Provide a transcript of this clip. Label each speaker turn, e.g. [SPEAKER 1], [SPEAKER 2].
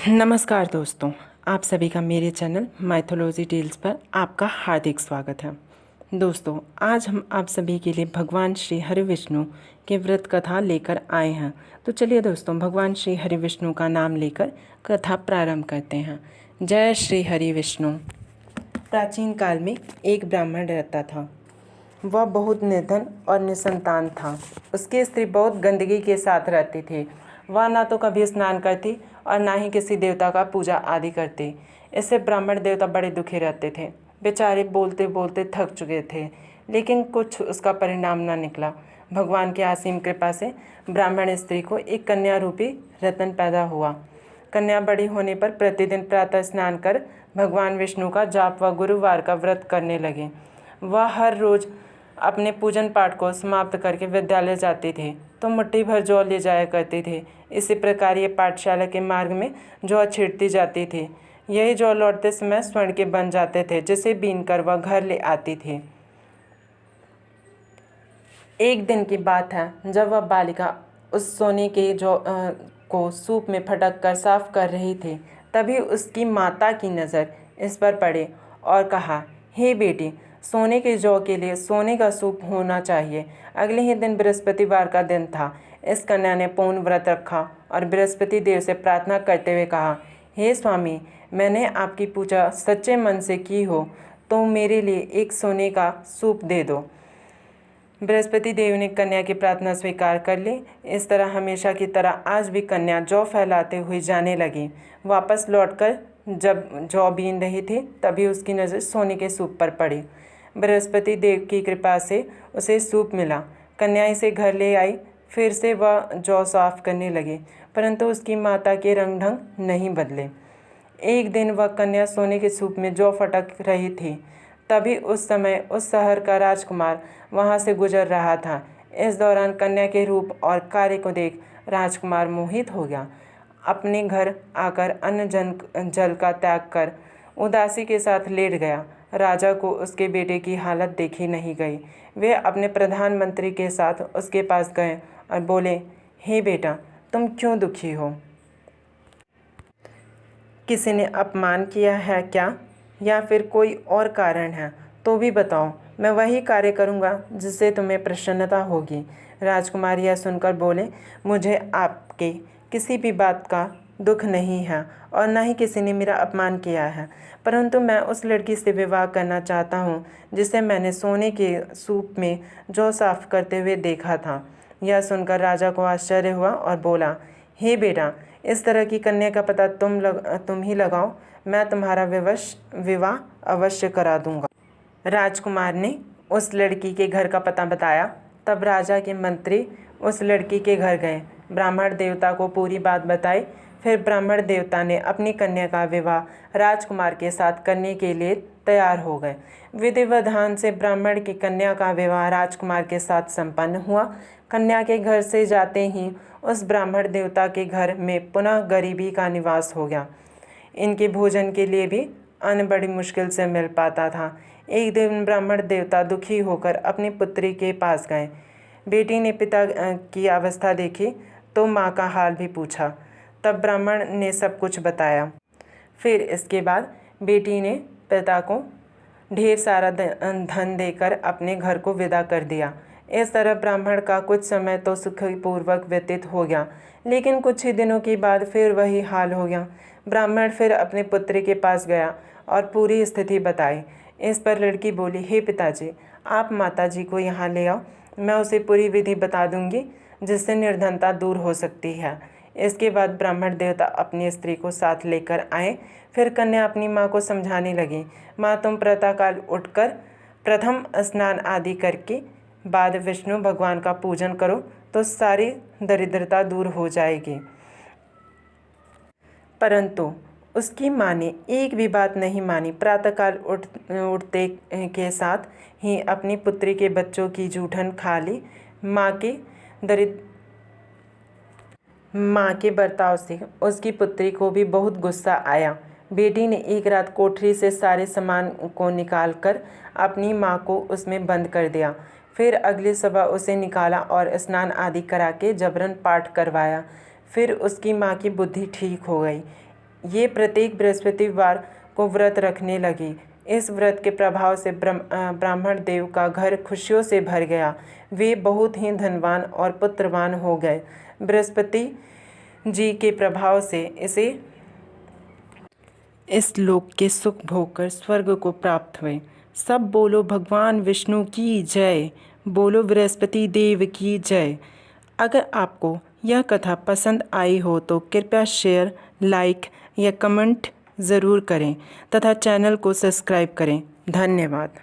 [SPEAKER 1] नमस्कार दोस्तों, आप सभी का मेरे चैनल माइथोलॉजी टेल्स पर आपका हार्दिक स्वागत है। दोस्तों, आज हम आप सभी के लिए भगवान श्री हरि विष्णु के व्रत कथा लेकर आए हैं। तो चलिए दोस्तों, भगवान श्री हरि विष्णु का नाम लेकर कथा प्रारंभ करते हैं। जय श्री हरि विष्णु। प्राचीन काल में एक ब्राह्मण रहता था। वह बहुत निर्धन और निसंतान था। उसकी स्त्री बहुत गंदगी के साथ रहती थी। वह ना तो कभी स्नान करती और ना ही किसी देवता का पूजा आदि करती। इससे ब्राह्मण देवता बड़े दुखी रहते थे। बेचारे बोलते बोलते थक चुके थे, लेकिन कुछ उसका परिणाम न निकला। भगवान की असीम कृपा से ब्राह्मण स्त्री को एक कन्या रूपी रत्न पैदा हुआ। कन्या बड़ी होने पर प्रतिदिन प्रातः स्नान कर भगवान विष्णु का जाप व गुरुवार का व्रत करने लगे। वह हर रोज अपने पूजन पाठ को समाप्त करके विद्यालय जाते थे तो मुट्ठी भर जौ ले जाया करते थे। इसी प्रकार ये पाठशाला के मार्ग में जौ छिड़ती जाती थी। यही जौ लौटते समय स्वर्ण के बन जाते थे, जिसे बीन कर वह घर ले आती थी। एक दिन की बात है, जब वह बालिका उस सोने के जौ को सूप में फटक कर साफ कर रही थी, तभी उसकी माता की नज़र इस पर पड़ी और कहा, हे बेटी, सोने के जौ के लिए सोने का सूप होना चाहिए। अगले ही दिन बृहस्पतिवार का दिन था। इस कन्या ने पूर्ण व्रत रखा और बृहस्पति देव से प्रार्थना करते हुए कहा, हे स्वामी, मैंने आपकी पूजा सच्चे मन से की हो तो मेरे लिए एक सोने का सूप दे दो। बृहस्पति देव ने कन्या की प्रार्थना स्वीकार कर ली। इस तरह हमेशा की तरह आज भी कन्या जौ फैलाते हुए जाने लगी। वापस लौटकर जब जौ बीन रही थी, तभी उसकी नज़र सोने के सूप पर पड़ी। बृहस्पति देव की कृपा से उसे सूप मिला। कन्या इसे घर ले आई। फिर से वह जौ साफ करने लगी, परंतु उसकी माता के रंग ढंग नहीं बदले। एक दिन वह कन्या सोने के सूप में जौ फटक रही थी। तभी उस समय उस शहर का राजकुमार वहां से गुजर रहा था। इस दौरान कन्या के रूप और कार्य को देख राजकुमार मोहित हो गया। अपने घर आकर अन्न जल का त्याग कर उदासी के साथ लेट गया। राजा को उसके बेटे की हालत देखी नहीं गई। वे अपने प्रधानमंत्री के साथ उसके पास गए और बोले, हे बेटा, तुम क्यों दुखी हो? किसी ने अपमान किया है क्या, या फिर कोई और कारण है? तो भी बताओ, मैं वही कार्य करूँगा जिससे तुम्हें प्रसन्नता होगी। राजकुमार यह सुनकर बोले, मुझे आपके किसी भी बात का दुख नहीं है और न ही किसी ने मेरा अपमान किया है, परंतु मैं उस लड़की से विवाह करना चाहता हूँ जिसे मैंने सोने के सूप में जौ साफ करते हुए देखा था। यह सुनकर राजा को आश्चर्य हुआ और बोला, हे बेटा, इस तरह की कन्या का पता तुम ही लगाओ। मैं तुम्हारा विवाह अवश्य करा दूंगा। राजकुमार ने उस लड़की के घर का पता बताया। तब राजा के मंत्री उस लड़की के घर गए, ब्राह्मण देवता को पूरी बात बताई। फिर ब्राह्मण देवता ने अपनी कन्या का विवाह राजकुमार के साथ करने के लिए तैयार हो गए। विधि विधान से ब्राह्मण की कन्या का विवाह राजकुमार के साथ संपन्न हुआ। कन्या के घर से जाते ही उस ब्राह्मण देवता के घर में पुनः गरीबी का निवास हो गया। इनके भोजन के लिए भी अन्न बड़ी मुश्किल से मिल पाता था। एक दिन ब्राह्मण देवता दुखी होकर अपनी पुत्री के पास गए। बेटी ने पिता की अवस्था देखी तो माँ का हाल भी पूछा। तब ब्राह्मण ने सब कुछ बताया। फिर इसके बाद बेटी ने पिता को ढेर सारा धन देकर अपने घर को विदा कर दिया। इस तरह ब्राह्मण का कुछ समय तो सुखपूर्वक व्यतीत हो गया, लेकिन कुछ ही दिनों के बाद फिर वही हाल हो गया। ब्राह्मण फिर अपने पुत्री के पास गया और पूरी स्थिति बताई। इस पर लड़की बोली, हे पिताजी, आप माताजी को यहाँ ले आओ, मैं उसे पूरी विधि बता दूंगी जिससे निर्धनता दूर हो सकती है। इसके बाद ब्राह्मण देवता अपनी स्त्री को साथ लेकर आए। फिर कन्या अपनी माँ को समझाने लगी, माँ, तुम प्रातःकाल उठकर प्रथम स्नान आदि करके बाद विष्णु भगवान का पूजन करो तो सारी दरिद्रता दूर हो जाएगी। परंतु उसकी माँ ने एक भी बात नहीं मानी। प्रातःकाल उठते के साथ ही अपनी पुत्री के बच्चों की जूठन खा ली। माँ के बर्ताव से उसकी पुत्री को भी बहुत गुस्सा आया। बेटी ने एक रात कोठरी से सारे सामान को निकालकर अपनी माँ को उसमें बंद कर दिया। फिर अगली सुबह उसे निकाला और स्नान आदि करा के जबरन पाठ करवाया। फिर उसकी माँ की बुद्धि ठीक हो गई। ये प्रत्येक बृहस्पतिवार को व्रत रखने लगी। इस व्रत के प्रभाव से ब्राह्मण देव का घर खुशियों से भर गया। वे बहुत ही धनवान और पुत्रवान हो गए। बृहस्पति जी के प्रभाव से इसे इस लोक के सुख भोग कर स्वर्ग को प्राप्त हुए। सब बोलो भगवान विष्णु की जय, बोलो बृहस्पति देव की जय। अगर आपको यह कथा पसंद आई हो तो कृपया शेयर, लाइक या कमेंट ज़रूर करें तथा चैनल को सब्सक्राइब करें। धन्यवाद।